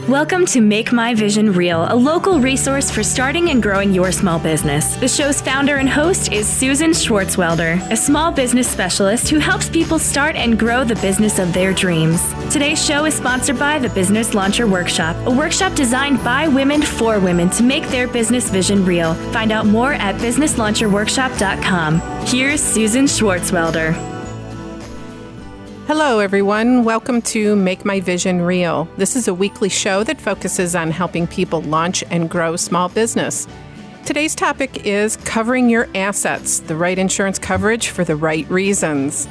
Welcome to Make My Vision Real, a local resource for starting and growing your small business. The show's founder and host is Susan Swartzwelder, a small business specialist who helps people start and grow the business of their dreams. Today's show is sponsored by the Business Launcher Workshop, a workshop designed by women for women to make their business vision real. Find out more at businesslauncherworkshop.com. Here's Susan Swartzwelder. Hello, everyone. Welcome to Make My Vision Real. This is a weekly show that focuses on helping people launch and grow small business. Today's topic is covering your assets, the right insurance coverage for the right reasons.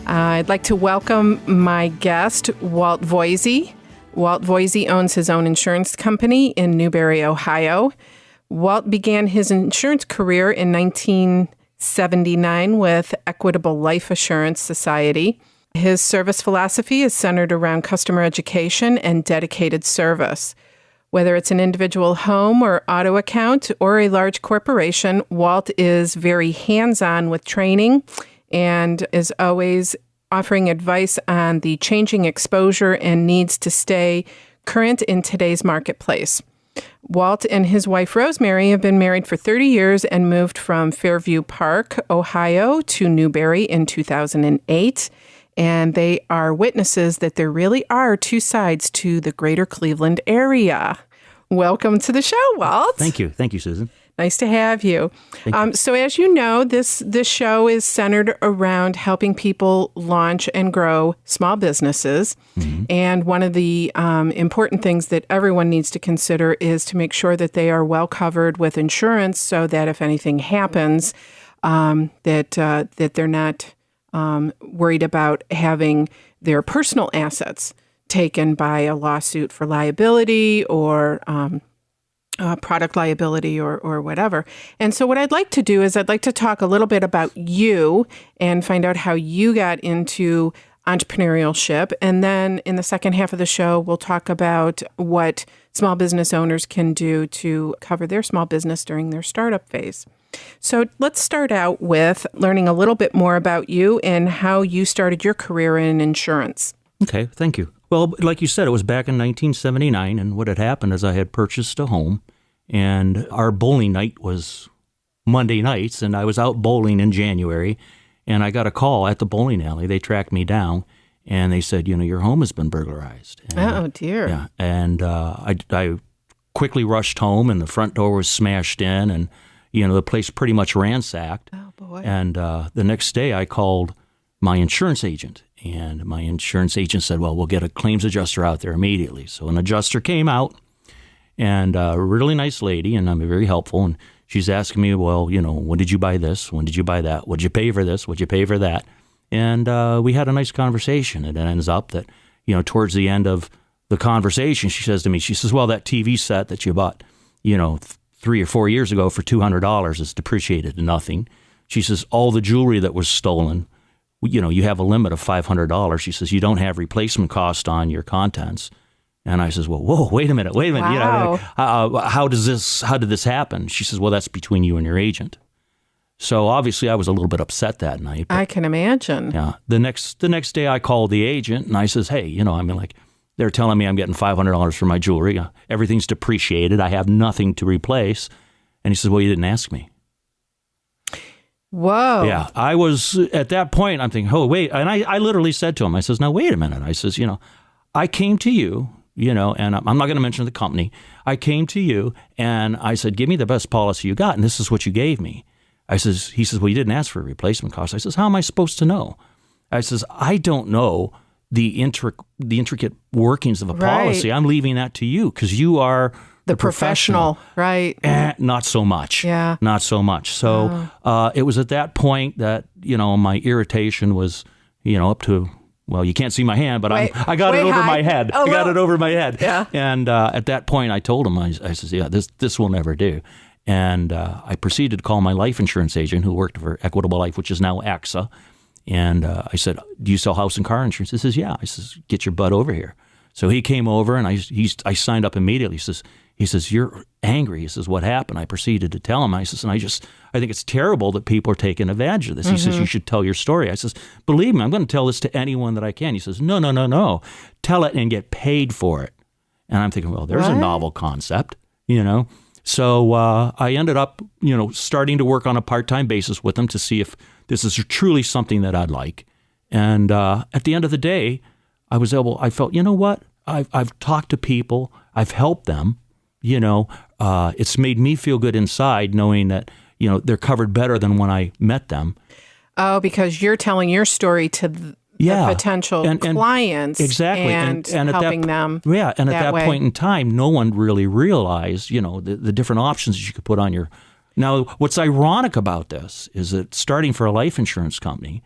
I'd like to welcome my guest, Walt Voyzey. Walt Voyzey owns his own insurance company in Newberry, Ohio. Walt began his insurance career in 1979 with Equitable Life Assurance Society. His service philosophy is centered around customer education and dedicated service. Whether it's an individual home or auto account or a large corporation, Walt is very hands-on with training and is always offering advice on the changing exposure and needs to stay current in today's marketplace. Walt and his wife Rosemary have been married for 30 years and moved from Fairview Park, Ohio to Newberry in 2008. And they are witnesses that there really are two sides to the greater Cleveland area. Welcome to the show, Walt. Thank you. Thank you, Susan. Nice to have you. So as you know, this show is centered around helping people launch and grow small businesses. Mm-hmm. And one of the important things that everyone needs to consider is to make sure that they are well covered with insurance so that if anything happens, that they're not worried about having their personal assets taken by a lawsuit for liability or product liability or whatever. And so what I'd like to do is I'd like to talk a little bit about you and find out how you got into entrepreneurship. And then in the second half of the show, we'll talk about what small business owners can do to cover their small business during their startup phase. So let's start out with learning a little bit more about you and how you started your career in insurance. Okay, thank you. Well, like you said, it was back in 1979, and what had happened is I had purchased a home, and our bowling night was Monday nights, and I was out bowling in January, and I got a call at the bowling alley. They tracked me down, and they said, your home has been burglarized. And, oh, dear. Yeah, and I quickly rushed home, and the front door was smashed in, and the place pretty much ransacked. Oh, boy. And the next day I called my insurance agent, and my insurance agent said, well, we'll get a claims adjuster out there immediately. So an adjuster came out, and a really nice lady, and I'm very helpful, and she's asking me, well, when did you buy this? When did you buy that? What'd you pay for this? What'd you pay for that? And we had a nice conversation, and it ends up that, towards the end of the conversation, she says to me, well, that TV set that you bought, 3 or 4 years ago for $200 is depreciated to nothing. She says, all the jewelry that was stolen, you have a limit of $500. She says, you don't have replacement cost on your contents. And I says, well, whoa, wait a minute. Wow. How did this happen? She says, well, that's between you and your agent. So obviously I was a little bit upset that night. I can imagine. Yeah. The next day I called the agent and I says, hey, they're telling me I'm getting $500 for my jewelry. Everything's depreciated. I have nothing to replace. And he says, well, you didn't ask me. Whoa. Yeah. I was, at that point, I'm thinking, oh, wait. And I literally said to him, I says, now, wait a minute. I says, I came to you, and I'm not going to mention the company. I came to you and I said, give me the best policy you got. And this is what you gave me. He says, well, you didn't ask for a replacement cost. I says, how am I supposed to know? I says, I don't know the intricate workings of a policy. Right. I'm leaving that to you because you are the professional. Right. Not so much. Yeah. Not so much. So it was at that point that, my irritation was, up to, well, you can't see my hand, but I got it over my head. Oh, I got it over my head. Yeah. And at that point, I told him, I said, yeah, this will never do. And I proceeded to call my life insurance agent who worked for Equitable Life, which is now AXA. And I said, do you sell house and car insurance? He says, yeah. I says, get your butt over here. So he came over and I signed up immediately. He says, you're angry. He says, what happened? I proceeded to tell him. I says, I think it's terrible that people are taking advantage of this. Mm-hmm. He says, you should tell your story. I says, believe me, I'm going to tell this to anyone that I can. He says, no. Tell it and get paid for it. And I'm thinking, well, there's a novel concept, So I ended up, starting to work on a part-time basis with them to see if this is truly something that I'd like. And at the end of the day, I felt, you know what? I've talked to people. I've helped them. It's made me feel good inside knowing that, they're covered better than when I met them. Oh, because you're telling your story to the potential clients, exactly, and helping them. Yeah, and at that point in time, no one really realized, the different options that you could put on your. Now, what's ironic about this is that starting for a life insurance company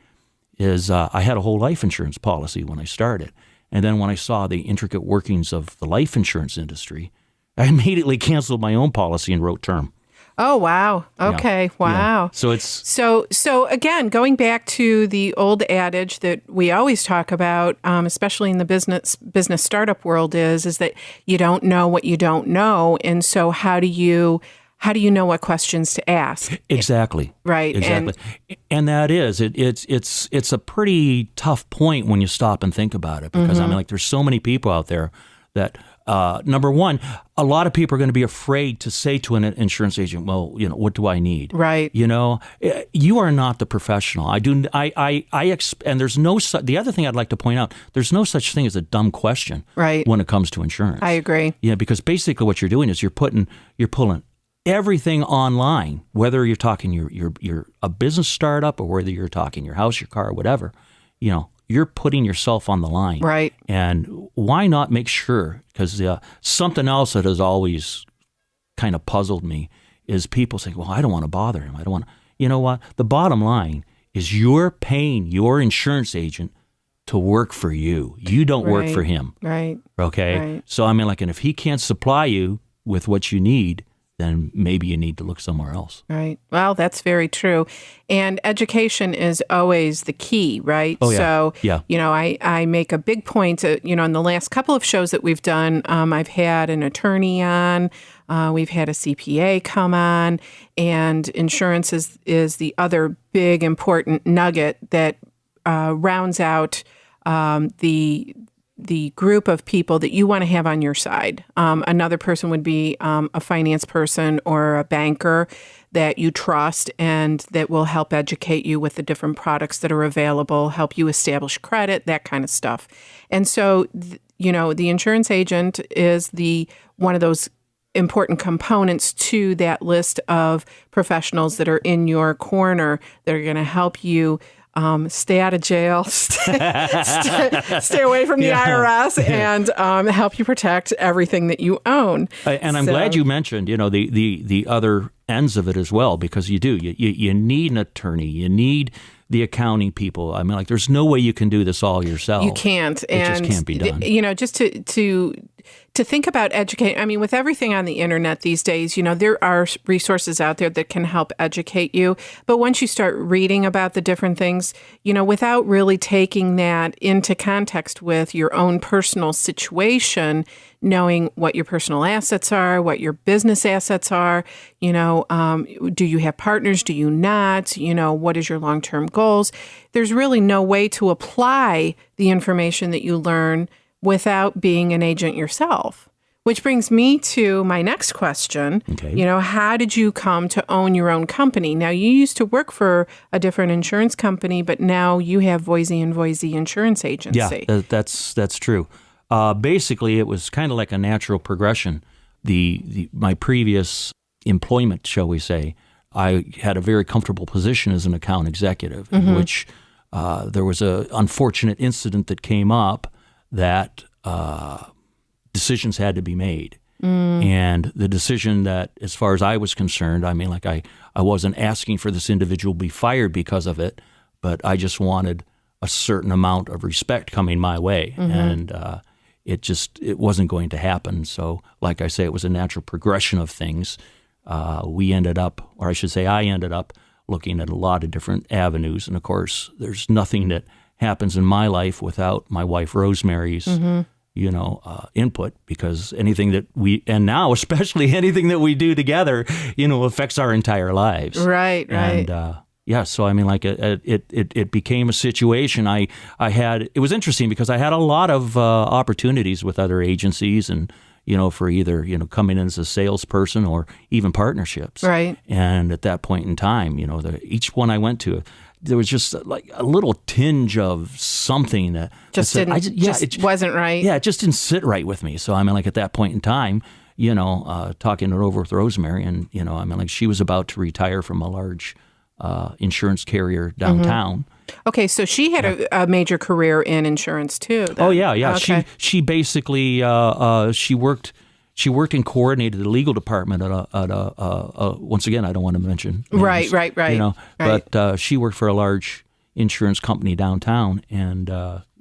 is I had a whole life insurance policy when I started, and then when I saw the intricate workings of the life insurance industry, I immediately canceled my own policy and wrote term. Oh, wow. Okay. Yeah. Wow. Yeah. So it's so again, going back to the old adage that we always talk about, especially in the business startup world, is that you don't know what you don't know, and so how do you know what questions to ask? Exactly. Right. Exactly. And that is it's a pretty tough point when you stop and think about it, because there's so many people out there that. Number one, a lot of people are going to be afraid to say to an insurance agent, well, what do I need? Right. You are not the professional. And there's the other thing I'd like to point out, there's no such thing as a dumb question when it comes to insurance. I agree. Yeah, because basically what you're doing is you're pulling everything online, whether you're talking you're a business startup or whether you're talking your house, your car, whatever, you're putting yourself on the line. Right. And why not make sure? Because something else that has always kind of puzzled me is people saying, well, I don't want to bother him. I don't want to. You know what? The bottom line is you're paying your insurance agent to work for you. You don't work for him. Right. Okay? Right. So, and if he can't supply you with what you need, then maybe you need to look somewhere else. Right. Well, that's very true. And education is always the key, right? Oh, yeah. So, yeah. I make a big point, in the last couple of shows that we've done, I've had an attorney on, we've had a CPA come on, and insurance is the other big important nugget that rounds out the group of people that you want to have on your side. Another person would be a finance person or a banker that you trust and that will help educate you with the different products that are available, help you establish credit, that kind of stuff. And so, the insurance agent is one of those important components to that list of professionals that are in your corner that are going to help you stay out of jail, stay away from the IRS, and help you protect everything that you own. And I'm glad you mentioned, the other ends of it as well, because you do. You need an attorney. You need the accounting people. There's no way you can do this all yourself. You can't. It just can't be done. Just to think about educating, with everything on the internet these days, there are resources out there that can help educate you. But once you start reading about the different things, without really taking that into context with your own personal situation, knowing what your personal assets are, what your business assets are, do you have partners? Do you not? What is your long-term goals? There's really no way to apply the information that you learn without being an agent yourself. Which brings me to my next question. Okay. How did you come to own your own company? Now, you used to work for a different insurance company, but now you have Voyzey & Voyzey Insurance Agency. Yeah, that's true. Basically, it was kind of like a natural progression. My previous employment, shall we say, I had a very comfortable position as an account executive, in which there was an unfortunate incident that came up that decisions had to be made. And the decision that, as far as I was concerned, I wasn't asking for this individual to be fired because of it, but I just wanted a certain amount of respect coming my way. And it wasn't going to happen. So, like I say, it was a natural progression of things. I ended up looking at a lot of different avenues. And of course, there's nothing that happens in my life without my wife Rosemary's, input, because anything that now especially anything that we do together, affects our entire lives. Right. And so it became a situation. It was interesting because I had a lot of opportunities with other agencies, and for either, coming in as a salesperson or even partnerships. Right. And at that point in time, each one I went to, there was just like a little tinge of something that just wasn't right. Yeah, it just didn't sit right with me. So at that point in time, talking it over with Rosemary, and she was about to retire from a large insurance carrier downtown. Okay, so she had a major career in insurance too. Then. Oh yeah. Okay. She basically she worked and coordinated the legal department at a once again, I don't want to mention names, right. But she worked for a large insurance company downtown, and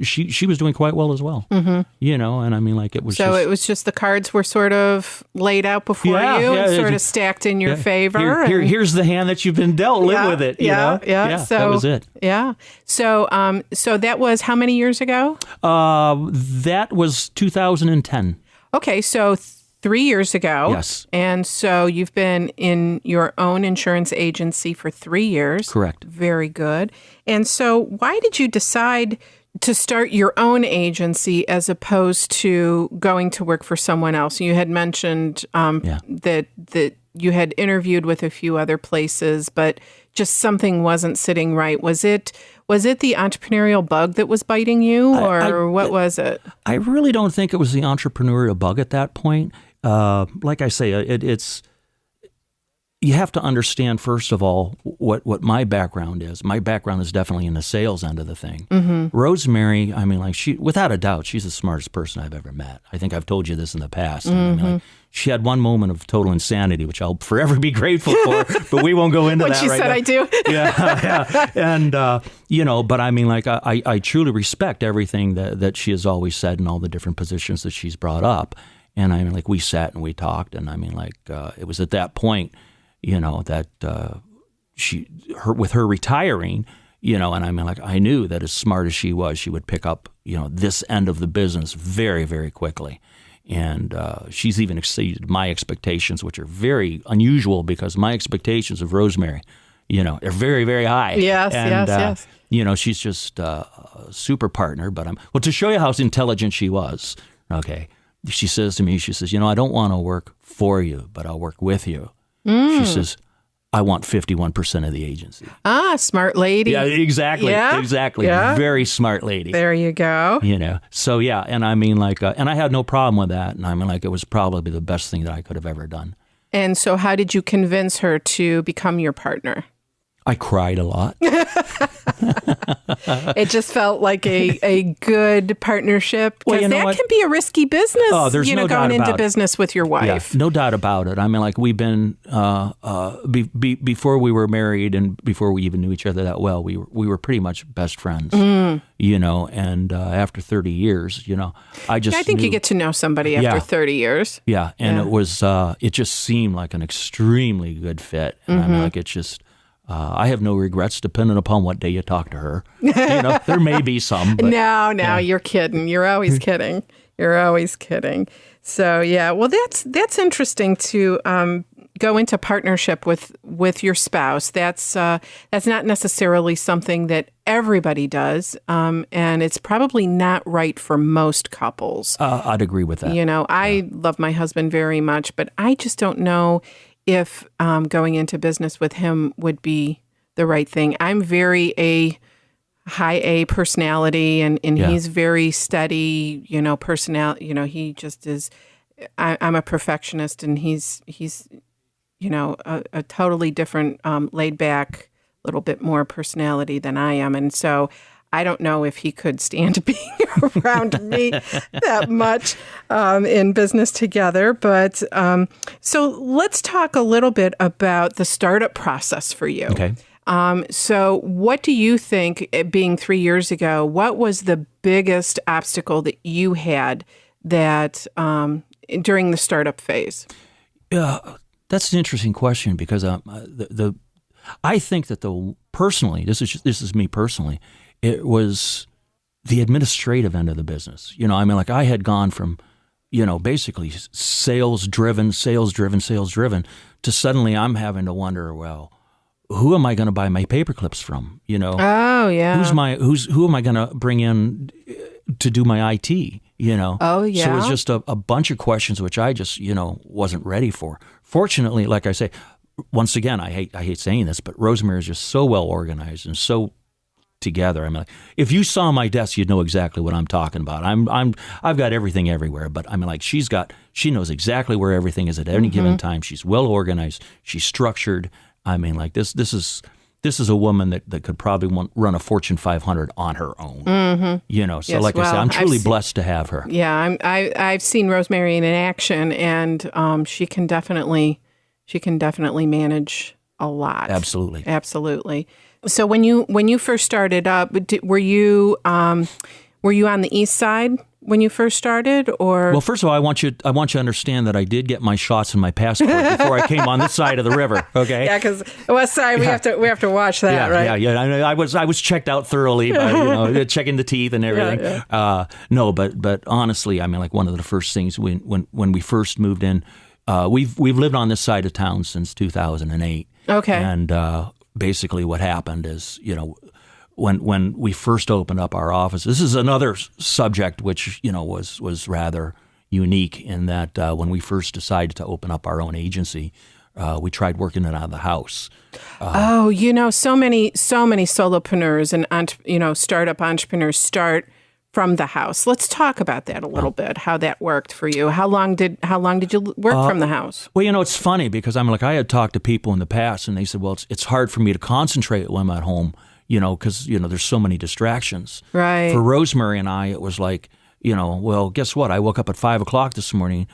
she was doing quite well as well. And it was. So it was just the cards were sort of laid out before you and sort of stacked in your favor. Here's the hand that you've been dealt. Live with it. Yeah. So that was it. Yeah. So so that was how many years ago? That was 2010. Okay, so 3 years ago. Yes. And so you've been in your own insurance agency for 3 years. Correct. Very good. And so why did you decide to start your own agency as opposed to going to work for someone else? You had mentioned that you had interviewed with a few other places, but just something wasn't sitting right. Was it the entrepreneurial bug that was biting you, or what was it? I really don't think it was the entrepreneurial bug at that point. Like I say, it's you have to understand, first of all, what my background is. My background is definitely in the sales end of the thing. Mm-hmm. Rosemary, she, without a doubt, she's the smartest person I've ever met. I think I've told you this in the past. Mm-hmm. She had one moment of total insanity, which I'll forever be grateful for, but we won't go into that right now. What she said I do. Yeah. And, but I truly respect everything that she has always said and all the different positions that she's brought up. And we sat and we talked, and it was at that point, that with her retiring, and I knew that as smart as she was, she would pick up, this end of the business very, very quickly. And she's even exceeded my expectations, which are very unusual because my expectations of Rosemary, are very, very high. Yes, yes. She's just a super partner. But to show you how intelligent she was, okay, she says to me, I don't want to work for you, but I'll work with you. She says, I want 51% of the agency. Smart lady. Yeah, exactly. Yeah. Exactly. Yeah. Very smart lady. There you go. So yeah, and and I had no problem with that. And it was probably the best thing that I could have ever done. And so how did you convince her to become your partner? I cried a lot. It just felt like a good partnership, because that can be a risky business. Oh, there's no doubt going into about business with your wife. Yeah, no doubt about it. We've been before we were married and before we even knew each other that well, we were pretty much best friends. And after 30 years, I think you get to know somebody after 30 years. Yeah, and it was it just seemed like an extremely good fit, and it's just. I have no regrets, depending upon what day you talk to her. There may be some. But, no, you're kidding. You're always kidding. You're always kidding. So yeah, well, that's interesting to go into partnership with your spouse. That's not necessarily something that everybody does, and it's probably not right for most couples. I'd agree with that. I love my husband very much, but I just don't know if going into business with him would be the right thing. I'm very high A personality, and he's very steady, personality. He just is. I'm a perfectionist, and he's a totally different, laid back, little bit more personality than I am, and so I don't know if he could stand being around me that much in business together. But so let's talk a little bit about the startup process for you. Okay. So what do you think, it being 3 years ago, what was the biggest obstacle that you had that during the startup phase? That's an interesting question, because I think that personally, this is me personally, it was the administrative end of the business. I had gone from, basically sales driven to suddenly I'm having to wonder, well, who am I going to buy my paper clips from? Oh yeah. Who am I going to bring in to do my IT? Oh, yeah. So it was just a bunch of questions which I just, wasn't ready for. Fortunately, like I say, once again, I hate saying this, but Rosemary is just so well organized and so together. I mean, like, if you saw my desk, you'd know exactly what I'm talking about. I've got everything everywhere, but I mean, like, she knows exactly where everything is at any given time. She's well organized. She's structured. I mean, like, this is a woman that could probably run a Fortune 500 on her own. So yes, I say, I'm truly blessed to have her. Yeah, I've seen Rosemary in action, and she can definitely manage a lot. Absolutely. So when you first started up, were you on the east side when you first started, or? Well, first of all, I want you to understand that I did get my shots and my passport before I came on this side of the river. Okay. Yeah, because west side we have to watch that, right? Yeah. I was checked out thoroughly, by, checking the teeth and everything. Yeah. No, but honestly, I mean, like, one of the first things when we first moved in, we've lived on this side of town since 2008. Okay. And basically, what happened is, when we first opened up our office, this is another subject which, was rather unique in that when we first decided to open up our own agency, we tried working it out of the house. So many solopreneurs and startup entrepreneurs start from the house. Let's talk about that a little bit. How that worked for you? How long did you work from the house? Well, it's funny because I had talked to people in the past, and they said, well, it's hard for me to concentrate when I'm at home. Because, there's so many distractions. Right. For Rosemary and I, it was like, well, guess what? I woke up at 5 o'clock this morning.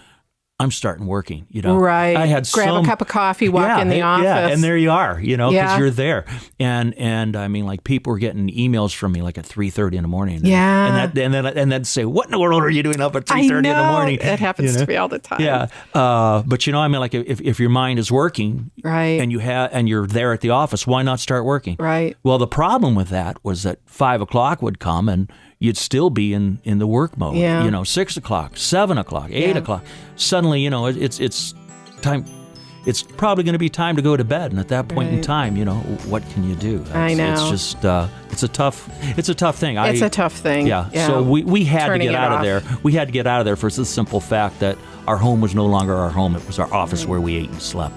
I'm starting working, Right. I had grab a cup of coffee, walk in the office. Yeah, and there you are, because you're there. And I mean, like, people were getting emails from me like at 3:30 in the morning. And then say, what in the world are you doing up at 3:30 in the morning? It happens to me all the time. Yeah. But I mean, like, if your mind is working, right, and you're there at the office, why not start working? Right. Well, the problem with that was that 5 o'clock would come and you'd still be in the work mode. Yeah. 6 o'clock, 7 o'clock, 8 o'clock. Suddenly, it's time. It's probably going to be time to go to bed, and at that point in time, what can you do? I know. It's just it's a tough thing. It's a tough thing. Yeah. So we had to get out of there. We had to get out of there for the simple fact that our home was no longer our home. It was our office where we ate and slept.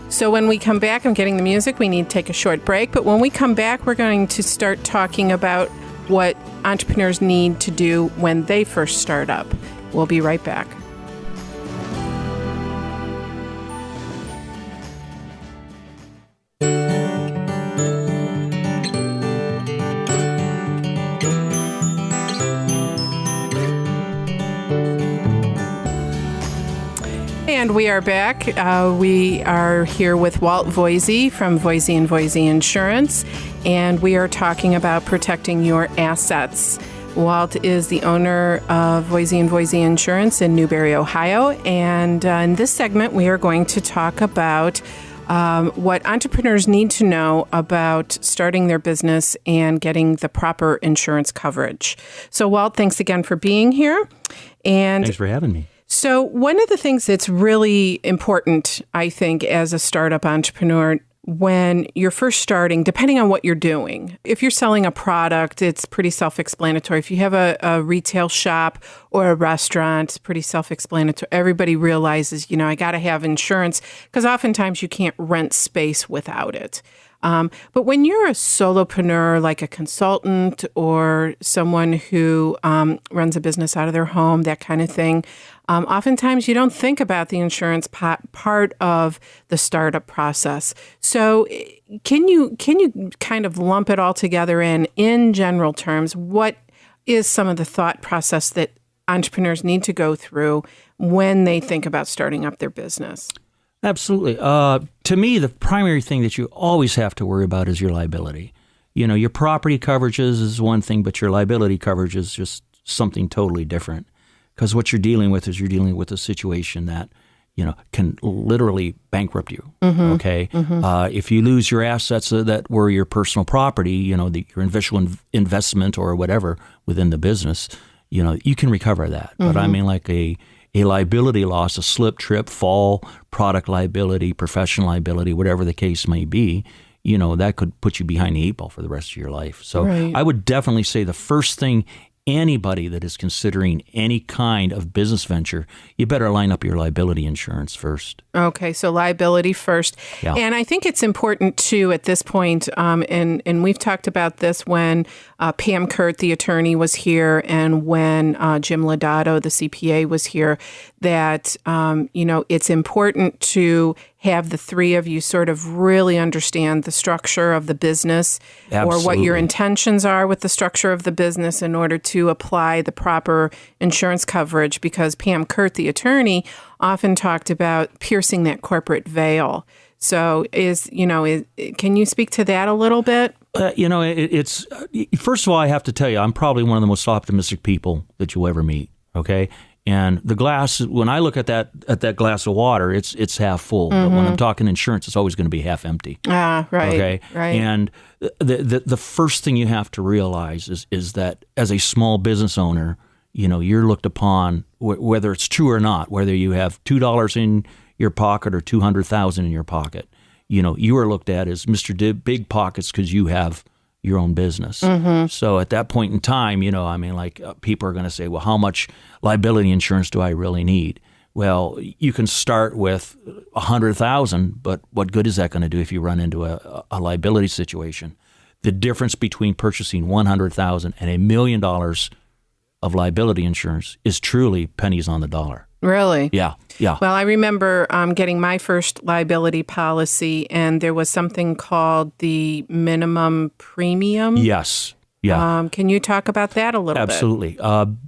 So when we come back, I'm getting the music. We need to take a short break, but when we come back, we're going to start talking about what entrepreneurs need to do when they first start up. We'll be right back. And we are back. We are here with Walt Voyzey from Voyzey & Voyzey Insurance, and we are talking about protecting your assets. Walt is the owner of Voyzey & Voyzey Insurance in Newberry, Ohio, and in this segment we are going to talk about what entrepreneurs need to know about starting their business and getting the proper insurance coverage. So, Walt, thanks again for being here. And thanks for having me. So one of the things that's really important, I think, as a startup entrepreneur, when you're first starting, depending on what you're doing, if you're selling a product, it's pretty self-explanatory. If you have a retail shop or a restaurant, it's pretty self-explanatory. Everybody realizes, I got to have insurance because oftentimes you can't rent space without it. But when you're a solopreneur, like a consultant or someone who runs a business out of their home, that kind of thing, oftentimes you don't think about the insurance part of the startup process. So can you kind of lump it all together in general terms? What is some of the thought process that entrepreneurs need to go through when they think about starting up their business? Absolutely. To me, the primary thing that you always have to worry about is your liability. Your property coverages is one thing, but your liability coverage is just something totally different. Because what you're dealing with is a situation that, can literally bankrupt you. Mm-hmm. Okay. Mm-hmm. If you lose your assets that were your personal property, your initial investment or whatever within the business, you can recover that. Mm-hmm. But I mean, like a liability loss, a slip, trip, fall, product liability, professional liability, whatever the case may be, that could put you behind the eight ball for the rest of your life. So right. I would definitely say the first thing anybody that is considering any kind of business venture, you better line up your liability insurance first. Okay, so liability first. Yeah. And I think it's important, too, at this point, and we've talked about this when Pam Kurt, the attorney, was here, and when Jim Lodato, the CPA, was here, that, it's important to have the three of you sort of really understand the structure of the business. Absolutely. Or what your intentions are with the structure of the business in order to apply the proper insurance coverage, because Pam Kurt, the attorney, often talked about piercing that corporate veil. So can you speak to that a little bit? It's first of all, I have to tell you, I'm probably one of the most optimistic people that you'll ever meet. Okay. And the glass, when I look at that glass of water, it's half full. But when I'm talking insurance, it's always going to be half empty. Ah, right. Okay. Right. And the first thing you have to realize is that as a small business owner, you're looked upon, whether it's true or not, whether you have $2 in your pocket or $200,000 in your pocket, you are looked at as Mr. Big Pockets because you have your own business. So at that point in time, people are going to say, well, how much liability insurance do I really need? Well, you can start with $100,000, but what good is that going to do if you run into a liability situation? The difference between purchasing $100,000 and $1 million of liability insurance is truly pennies on the dollar. Really? Yeah. Well, I remember getting my first liability policy, and there was something called the minimum premium. Yes. Yeah. Can you talk about that a little bit? Absolutely.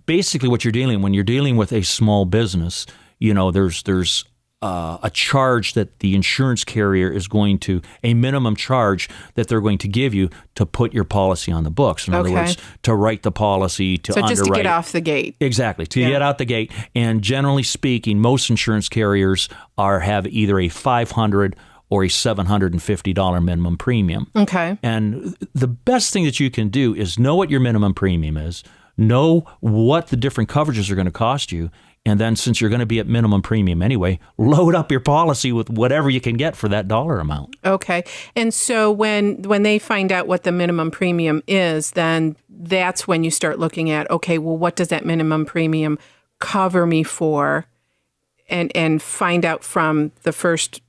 Basically, when you're dealing with a small business, there's a charge that the insurance carrier is a minimum charge that they're going to give you to put your policy on the books. In other words, to write the policy, to underwrite. So just to get off the gate. Exactly, to get out the gate. And generally speaking, most insurance carriers have either a $500 or a $750 minimum premium. Okay. And the best thing that you can do is know what your minimum premium is, know what the different coverages are going to cost you, and then since you're going to be at minimum premium anyway, load up your policy with whatever you can get for that dollar amount. Okay. And so when they find out what the minimum premium is, then that's when you start looking at, okay, well, what does that minimum premium cover me for? And find out from the first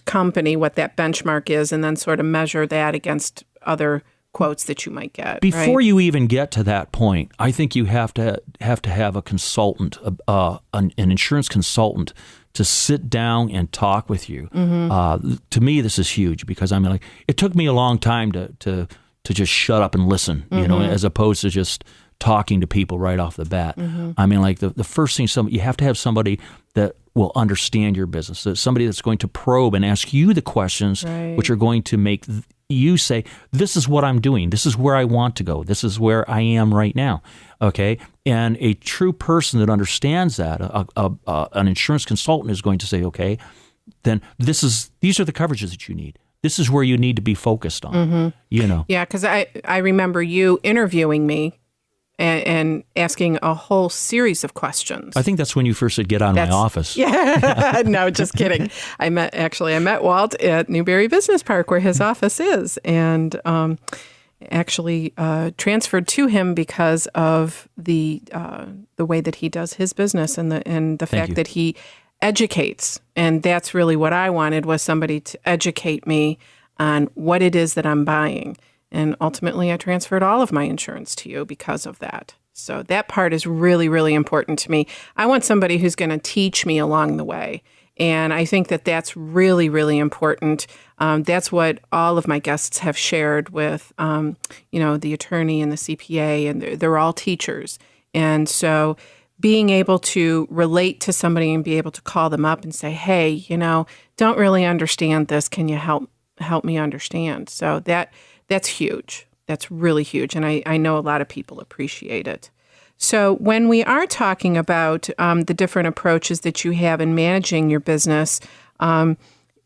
company what that benchmark is, and then sort of measure that against other quotes that you might get. Before you even get to that point, I think you have to have a consultant, an insurance consultant, to sit down and talk with you. To me, this is huge because it took me a long time to just shut up and listen, as opposed to just talking to people right off the bat. The first thing, you have to have somebody that will understand your business, somebody that's going to probe and ask you the questions, which are going to make you say, this is what I'm doing. This is where I want to go. This is where I am right now. Okay. And a true person that understands that, an insurance consultant is going to say, okay, then these are the coverages that you need. This is where you need to be focused on, Yeah, because I remember you interviewing me and asking a whole series of questions. I think that's when you first said, get out of my office. Yeah, no, just kidding. I met Walt at Newberry Business Park where his office is, and actually transferred to him because of the way that he does his business and the fact that he educates. And that's really what I wanted, was somebody to educate me on what it is that I'm buying. And ultimately, I transferred all of my insurance to you because of that. So that part is really, really important to me. I want somebody who's going to teach me along the way. And I think that that's really, really important. That's what all of my guests have shared with, the attorney and the CPA, and they're all teachers. And so being able to relate to somebody and be able to call them up and say, hey, don't really understand this. Can you help me understand? So that's huge. That's really huge. And I know a lot of people appreciate it. So when we are talking about the different approaches that you have in managing your business,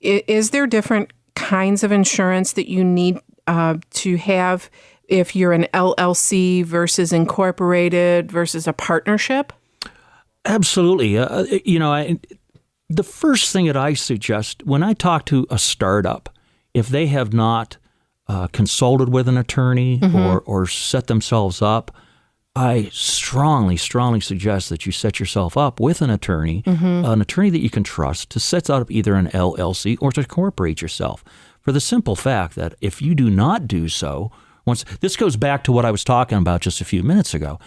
is there different kinds of insurance that you need to have if you're an LLC versus incorporated versus a partnership? Absolutely. The first thing that I suggest when I talk to a startup, if they have not consulted with an attorney or set themselves up, I strongly suggest that you set yourself up with an attorney that you can trust to set up either an LLC or to incorporate yourself. For the simple fact that if you do not do so, this goes back to what I was talking about just a few minutes ago,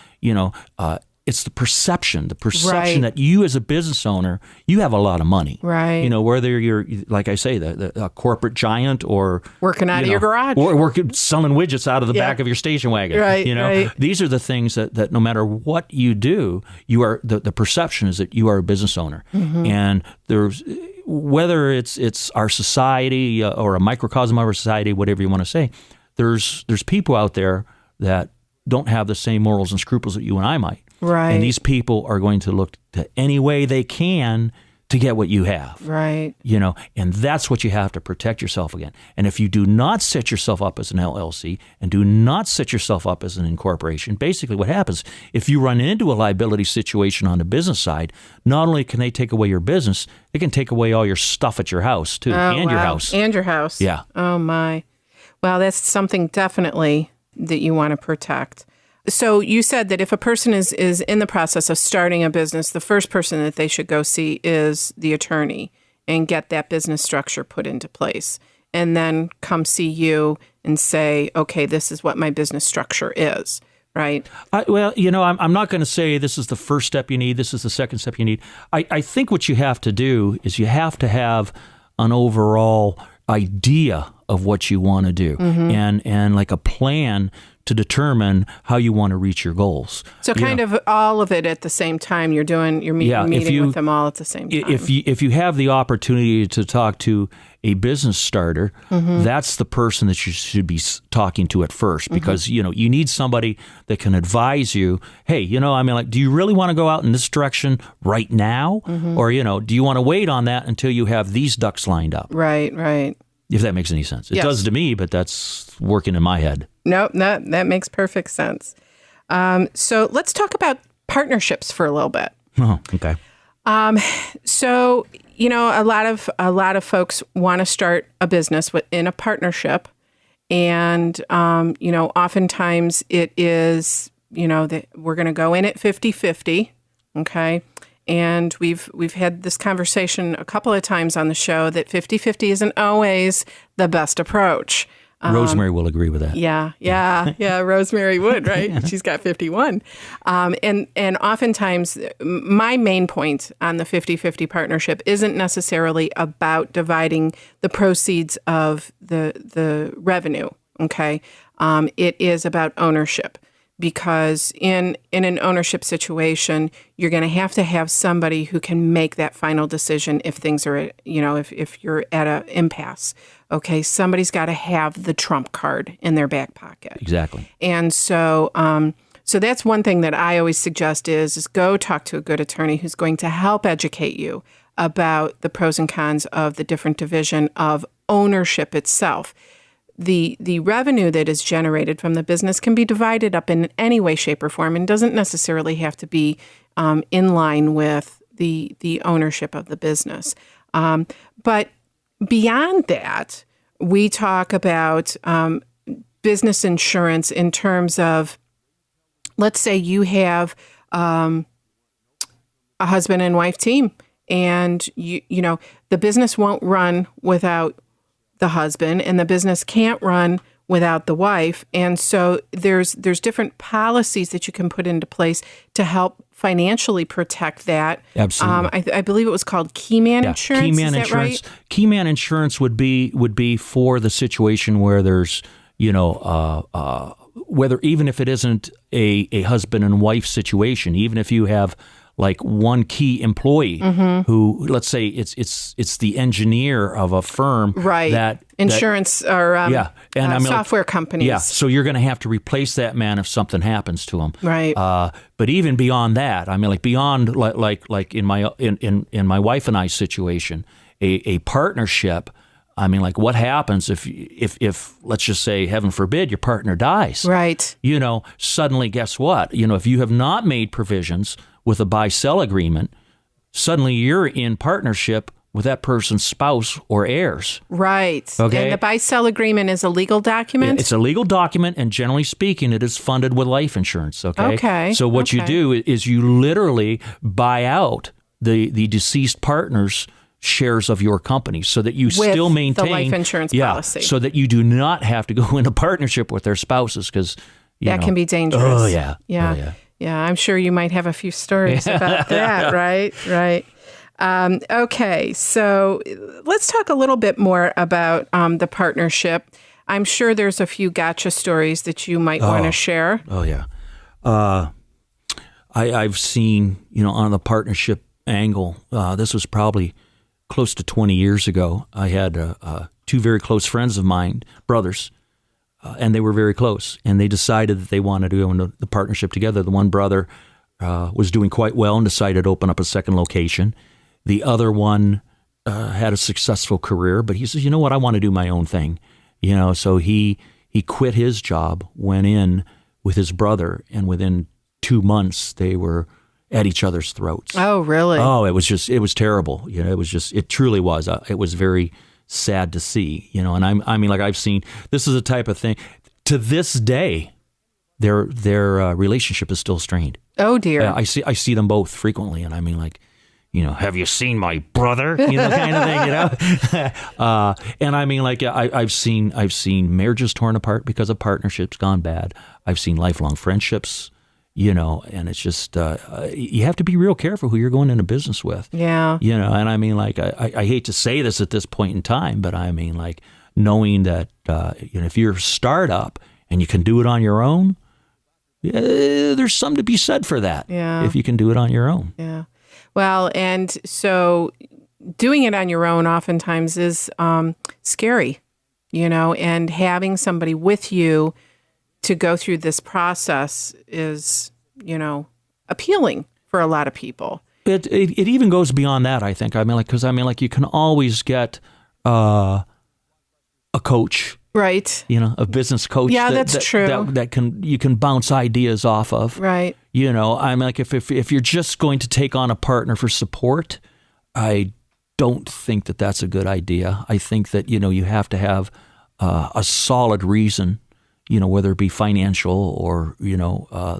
it's the perception Right. that you as a business owner, you have a lot of money. Right. Whether you're, like I say, the corporate giant or Working out of your garage. Or working selling widgets out of the back of your station wagon. Right, right. These are the things that no matter what you do, you are the perception is that you are a business owner. And there's whether it's our society or a microcosm of our society, whatever you want to say, there's people out there that don't have the same morals and scruples that you and I might. Right. And these people are going to look to any way they can to get what you have. Right. And that's what you have to protect yourself against. And if you do not set yourself up as an LLC and do not set yourself up as an incorporation, basically what happens, if you run into a liability situation on the business side, not only can they take away your business, they can take away all your stuff at your house too, and your house. And your house. Yeah. Oh, my. Well, that's something definitely that you want to protect. So you said that if a person is in the process of starting a business, the first person that they should go see is the attorney and get that business structure put into place. And then come see you and say, okay, this is what my business structure is, right? I'm not going to say this is the first step you need, this is the second step you need. I think what you have to do is you have to have an overall idea of what you want to do and like a plan to determine how you want to reach your goals. So kind of all of it at the same time. You're meeting with them all at the same time. If you have the opportunity to talk to a business starter, that's the person that you should be talking to at first, because you need somebody that can advise you. Hey, do you really want to go out in this direction right now, or do you want to wait on that until you have these ducks lined up? Right. If that makes any sense. It does to me, but that's working in my head. Nope, that makes perfect sense. So let's talk about partnerships for a little bit. Oh, okay. So a lot of folks want to start a business in a partnership, and oftentimes it is that we're going to go in at 50-50, okay. And we've had this conversation a couple of times on the show that 50-50 isn't always the best approach. Rosemary will agree with that. Yeah. Rosemary would, right? She's got 51. And oftentimes my main point on the 50-50 partnership isn't necessarily about dividing the proceeds of the revenue, okay? It is about ownership. Because in an ownership situation, you're going to have somebody who can make that final decision if things are, if you're at an impasse. Okay, somebody's got to have the trump card in their back pocket. Exactly. And so that's one thing that I always suggest is go talk to a good attorney who's going to help educate you about the pros and cons of the different division of ownership itself. The revenue that is generated from the business can be divided up in any way, shape, or form, and doesn't necessarily have to be in line with the ownership of the business. But beyond that, we talk about business insurance in terms of, let's say you have a husband and wife team, and the business won't run without the husband, and the business can't run without the wife. And so there's different policies that you can put into place to help financially protect that. Absolutely. I believe it was called Keyman Insurance. Keyman Is that Insurance. right? Keyman Insurance would be for the situation where there's whether even if it isn't a husband and wife situation, even if you have like one key employee who, let's say it's the engineer of a firm, right? That insurance or software companies. Yeah, so you're going to have to replace that man if something happens to him, right? But even beyond that, beyond like in my wife and I situation, a partnership. What happens if let's just say, heaven forbid, your partner dies? Right. Suddenly, guess what? If you have not made provisions with a buy-sell agreement, suddenly you're in partnership with that person's spouse or heirs. Right. Okay. And the buy-sell agreement is a legal document? It's a legal document, and generally speaking, it is funded with life insurance. Okay. So what you do is you literally buy out the deceased partner's shares of your company so that you still maintain the life insurance policy. So that you do not have to go into partnership with their spouses, because that can be dangerous. Oh, yeah. Yeah. Oh, yeah. Yeah, I'm sure you might have a few stories about that, right? Right. Okay, so let's talk a little bit more about the partnership. I'm sure there's a few gotcha stories that you might want to share. Oh, yeah. I've seen, on the partnership angle, this was probably close to 20 years ago. I had two very close friends of mine, brothers, and they were very close, and they decided that they wanted to go into the partnership together. The one brother was doing quite well and decided to open up a second location. The other one had a successful career, but he says, you know what, I want to do my own thing. So he quit his job, went in with his brother, and within 2 months they were at each other's throats. Oh, really? Oh, it was terrible. It truly was. It was very sad to see, and I've seen, this is a type of thing, to this day, their relationship is still strained. Oh, dear. I see them both frequently, and have you seen my brother? Kind of thing, and I've seen marriages torn apart because of partnerships gone bad. I've seen lifelong friendships, and it's just, you have to be real careful who you're going into business with. Yeah. And I hate to say this at this point in time, but knowing that, if you're a startup and you can do it on your own, there's something to be said for that. Yeah. If you can do it on your own. Yeah. Well, and so doing it on your own oftentimes is scary, and having somebody with you to go through this process is, appealing for a lot of people. It even goes beyond that, I think. Because you can always get a coach. Right. A business coach. Yeah, that's true. You can bounce ideas off of. Right. If you're just going to take on a partner for support, I don't think that that's a good idea. I think that, you have to have a solid reason, whether it be financial or,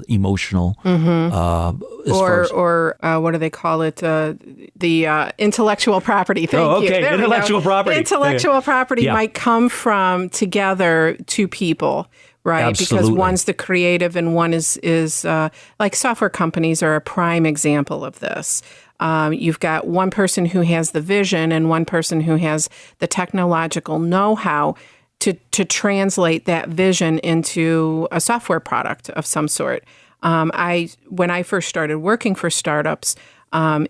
emotional. Mm-hmm. Or what do they call it? The intellectual property. Thank you. Okay, intellectual property. Intellectual property might come from together two people, right? Absolutely. Because one's the creative and one is like software companies are a prime example of this. You've got one person who has the vision and one person who has the technological know-how to translate that vision into a software product of some sort. When I first started working for startups, that's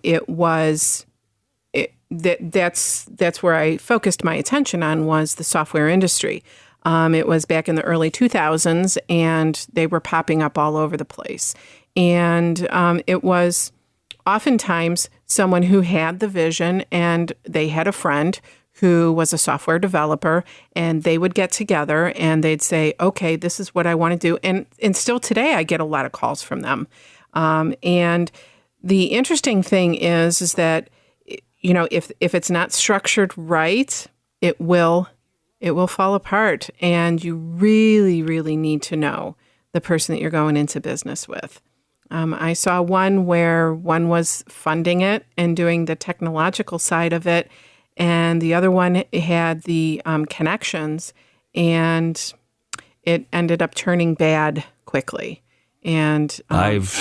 where I focused my attention on was the software industry. It was back in the early 2000s, and they were popping up all over the place. And it was oftentimes someone who had the vision, and they had a friend who was a software developer, and they would get together and they'd say, okay, this is what I want to do. And still today, I get a lot of calls from them. And the interesting thing is that, if it's not structured right, it will fall apart. And you really, really need to know the person that you're going into business with. I saw one where one was funding it and doing the technological side of it, and the other one had the connections, and it ended up turning bad quickly. And I've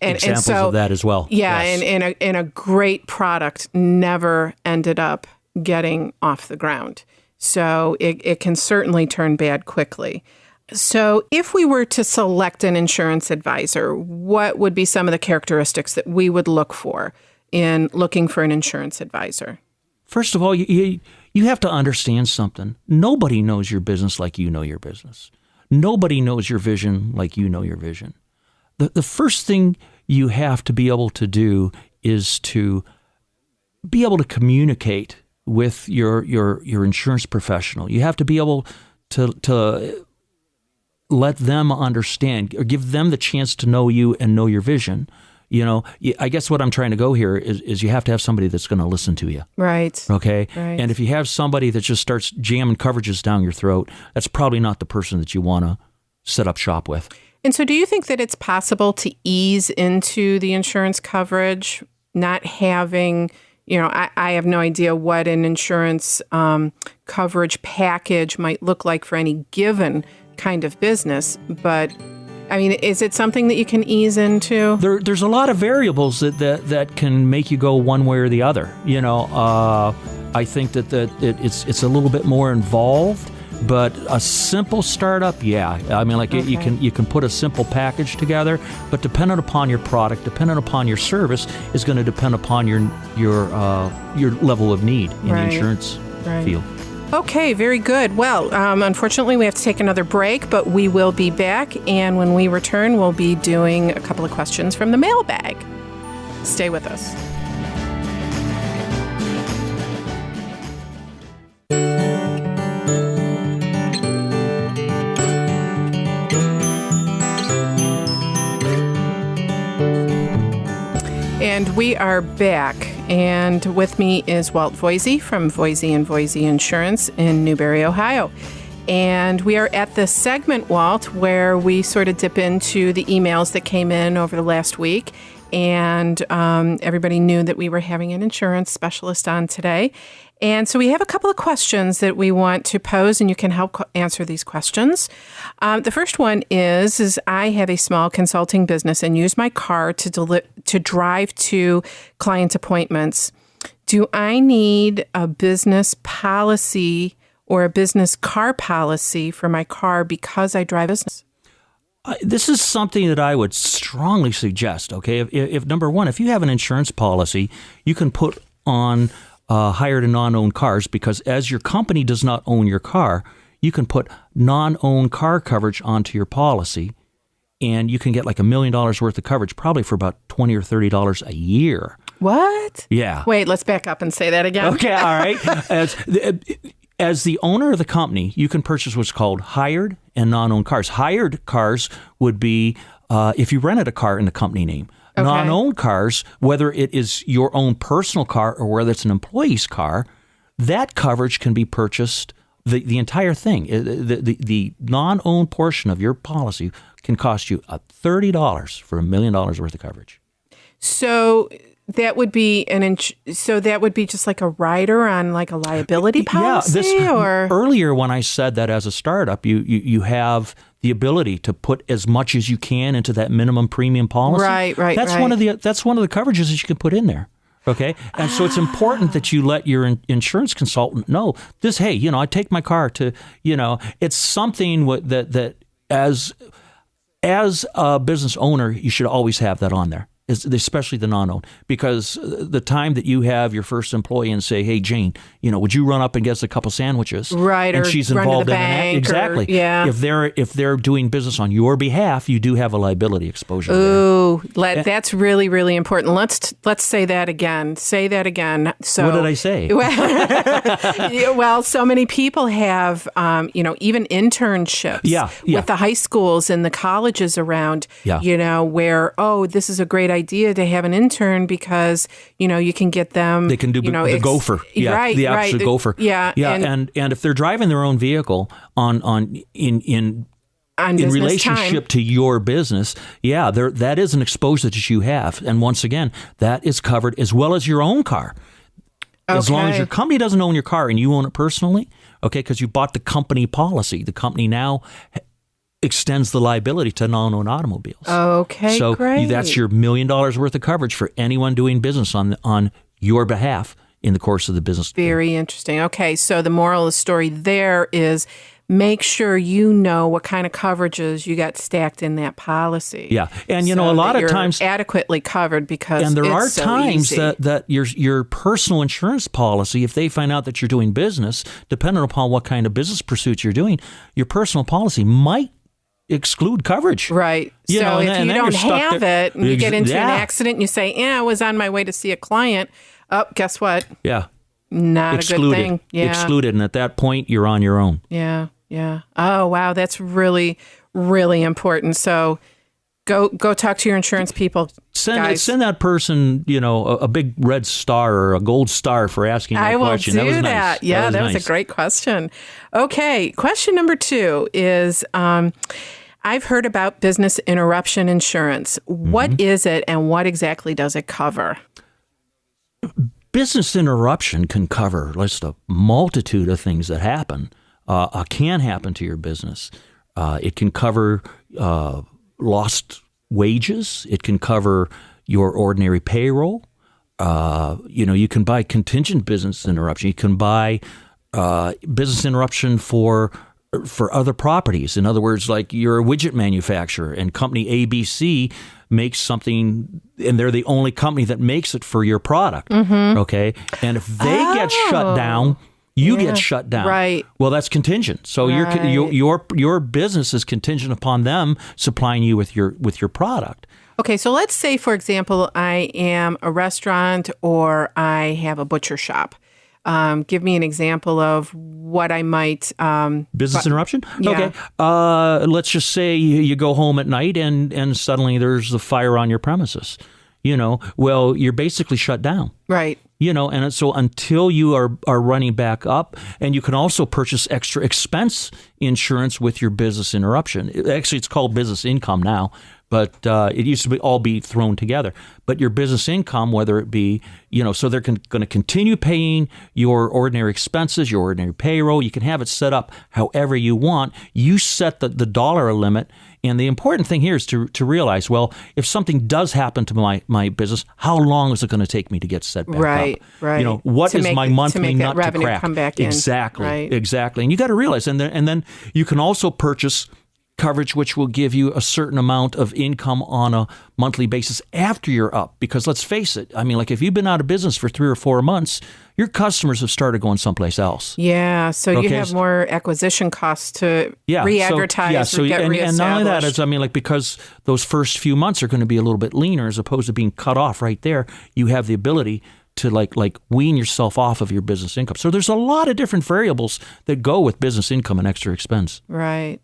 examples of that as well. Yeah, yes. and a great product never ended up getting off the ground. So it can certainly turn bad quickly. So if we were to select an insurance advisor, what would be some of the characteristics that we would look for in looking for an insurance advisor? First of all, you have to understand something. Nobody knows your business like you know your business. Nobody knows your vision like you know your vision. The first thing you have to be able to do is to be able to communicate with your insurance professional. You have to be able to let them understand or give them the chance to know you and know your vision. I guess what I'm trying to go here is you have to have somebody that's going to listen to you. Right. Okay. Right. And if you have somebody that just starts jamming coverages down your throat, that's probably not the person that you want to set up shop with. And so do you think that it's possible to ease into the insurance coverage, not having, I have no idea what an insurance coverage package might look like for any given kind of business, but I mean, is it something that you can ease into? There's a lot of variables that can make you go one way or the other. I think that it's a little bit more involved, but a simple startup, yeah. I mean, like you can put a simple package together, but dependent upon your product, dependent upon your service, is going to depend upon your level of need in the insurance field. Okay, very good. Well, unfortunately, we have to take another break, but we will be back. And when we return, we'll be doing a couple of questions from the mailbag. Stay with us. And we are back. And with me is Walt Voyzey from Voyzey & Voyzey Insurance in Newberry, Ohio. And we are at this segment, Walt, where we sort of dip into the emails that came in over the last week. And everybody knew that we were having an insurance specialist on today. And so we have a couple of questions that we want to pose, and you can help answer these questions. The first one is I have a small consulting business and use my car to drive to client appointments. Do I need a business policy or a business car policy for my car because I drive business? This is something that I would strongly suggest, okay? If number one, if you have an insurance policy, you can put on hired and non-owned cars, because as your company does not own your car, you can put non-owned car coverage onto your policy, and you can get like $1 million worth of coverage, probably for about $20 or $30 a year. What? Yeah. Wait, let's back up and say that again. Okay, all right. As the owner of the company, you can purchase what's called hired and non-owned cars. Hired cars would be if you rented a car in the company name. Okay. Non-owned cars, whether it is your own personal car or whether it's an employee's car, that coverage can be purchased, the entire thing. The non-owned portion of your policy can cost you $30 for $1 million worth of coverage. So that would be just like a rider on like a liability policy? Yeah, earlier when I said that as a startup, you have the ability to put as much as you can into that minimum premium policy. Right. That's one of the coverages that you can put in there. Okay, and so it's important that you let your insurance consultant know this. Hey, I take my car to, it's something that as a business owner, you should always have that on there. Especially the non-owned, because the time that you have your first employee and say, "Hey, Jane, would you run up and get us a couple sandwiches?" Right, and or she's run involved to the in that. bank, Exactly. Yeah. If they're doing business on your behalf, you do have a liability exposure. Ooh, that's really, really important. Let's say that again. Say that again. So what did I say? Well, so many people have, even internships with the high schools and the colleges around. Yeah. Where this is a great idea to have an intern because you can get them. They can do the gopher, the absolute gopher, and if they're driving their own vehicle in relationship to your business, that is an exposure that you have, and once again, that is covered as well as your own car. As long as your company doesn't own your car and you own it personally, okay, because you bought the company policy, the company now extends the liability to non-owned automobiles. Okay, so great. That's your $1 million worth of coverage for anyone doing business on your behalf in the course of the business. Very interesting. Okay, so the moral of the story there is make sure you know what kind of coverages you got stacked in that policy. Yeah, and a lot of times adequately covered because and there are so times easy. that your personal insurance policy, if they find out that you're doing business, depending upon what kind of business pursuits you're doing, your personal policy might exclude coverage. Right. If you don't have it and you get into an accident and you say, I was on my way to see a client. Oh, guess what? Yeah. Not excluded. A good thing. Yeah. Excluded. And at that point, you're on your own. Yeah. Yeah. Oh, wow. That's really, really important. So Go talk to your insurance people. Send that person, a big red star or a gold star for asking that question. I will do that. Nice. Yeah, that was a great question. Okay, question number 2 is, I've heard about business interruption insurance. What is it, and what exactly does it cover? Business interruption can cover just a multitude of things that can happen to your business. It can cover lost wages. It can cover your ordinary payroll. You can buy contingent business interruption. You can buy business interruption for other properties. In other words, like you're a widget manufacturer and company ABC makes something and they're the only company that makes it for your product. Okay. And if they get shut down, you get shut down. Right. Well, that's contingent. So your business is contingent upon them supplying you with your product. Okay, so let's say, for example, I am a restaurant or I have a butcher shop. Give me an example of what I might... Business interruption? Yeah. Okay. Let's just say you go home at night and suddenly there's a fire on your premises. Well, you're basically shut down. Right. And so until you are running back up, and you can also purchase extra expense insurance with your business interruption. Actually, it's called business income now, but it used to all be thrown together. But your business income, whether it be, so they're going to continue paying your ordinary expenses, your ordinary payroll. You can have it set up however you want. You set the dollar limit. And the important thing here is to realize, well, if something does happen to my business, how long is it going to take me to get set back up? Right. What is my monthly nut to revenue crack? Come back in. Exactly. And you got to realize, and then you can also purchase coverage which will give you a certain amount of income on a monthly basis after you're up. Because let's face it, like if you've been out of business for 3 or 4 months, your customers have started going someplace else. Yeah, so you have more acquisition costs to re-advertise or get reestablished. And not only that, is because those first few months are going to be a little bit leaner as opposed to being cut off right there, you have the ability to like wean yourself off of your business income. So there's a lot of different variables that go with business income and extra expense. Right.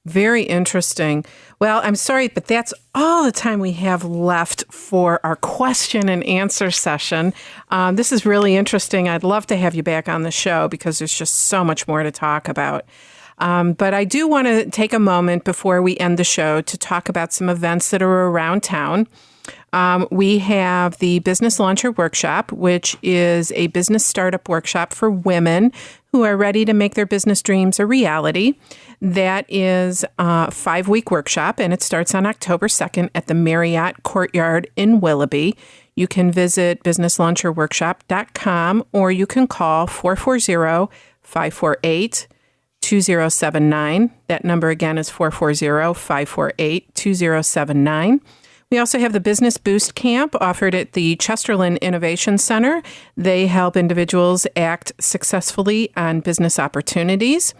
Very interesting. Well, I'm sorry, but that's all the time we have left for our question and answer session. This is really interesting. I'd love to have you back on the show because there's just so much more to talk about. But I do want to take a moment before we end the show to talk about some events that are around town. We have the Business Launcher Workshop, which is a business startup workshop for women who are ready to make their business dreams a reality. That is a 5-week workshop, and it starts on October 2nd at the Marriott Courtyard in Willoughby. You can visit businesslauncherworkshop.com, or you can call 440-548-2079. That number again is 440-548-2079. We also have the Business Boost Camp offered at the Chesterland Innovation Center. They help individuals act successfully on business opportunities.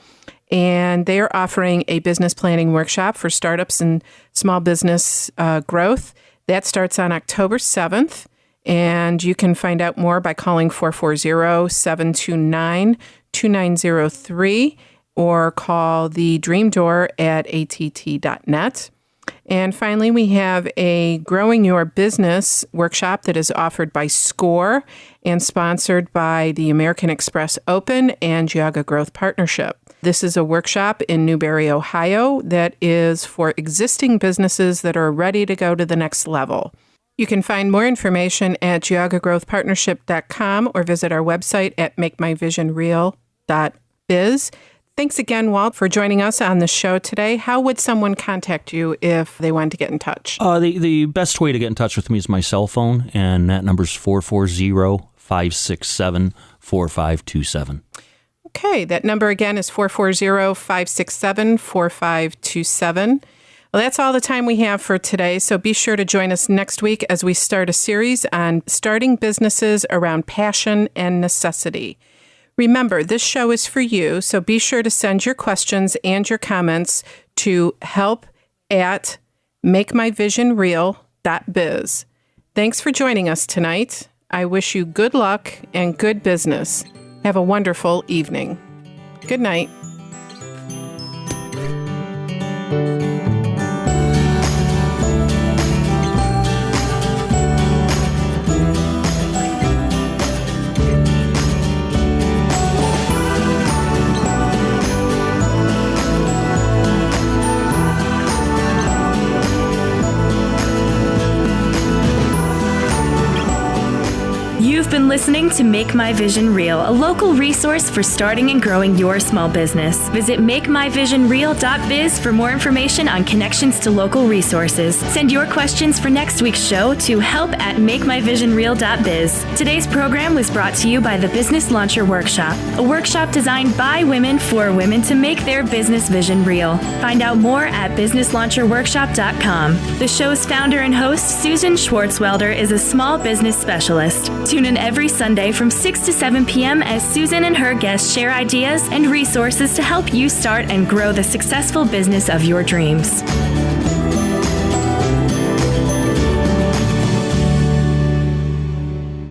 And they are offering a business planning workshop for startups and small business growth. That starts on October 7th. And you can find out more by calling 440-729-2903 or call the Dream Door at att.net. And finally, we have a Growing Your Business workshop that is offered by SCORE and sponsored by the American Express Open and Geauga Growth Partnership. This is a workshop in Newberry, Ohio, that is for existing businesses that are ready to go to the next level. You can find more information at geaugagrowthpartnership.com or visit our website at MakeMyVisionReal.biz. Thanks again, Walt, for joining us on the show today. How would someone contact you if they wanted to get in touch? The best way to get in touch with me is my cell phone, and that number is 440-567-4527. Okay, that number again is 440-567-4527. Well, that's all the time we have for today, so be sure to join us next week as we start a series on starting businesses around passion and necessity. Remember, this show is for you, so be sure to send your questions and your comments to help@MakeMyVisionReal.biz. Thanks for joining us tonight. I wish you good luck and good business. Have a wonderful evening. Good night. been listening to Make My Vision Real, a local resource for starting and growing your small business. Visit MakeMyVisionReal.biz for more information on connections to local resources. Send your questions for next week's show to help@MakeMyVisionReal.biz. Today's program was brought to you by the Business Launcher Workshop, a workshop designed by women for women to make their business vision real. Find out more at BusinessLauncherWorkshop.com. The show's founder and host, Susan Swartzwelder, is a small business specialist. Tune in every Sunday from 6 to 7 p.m. as Susan and her guests share ideas and resources to help you start and grow the successful business of your dreams.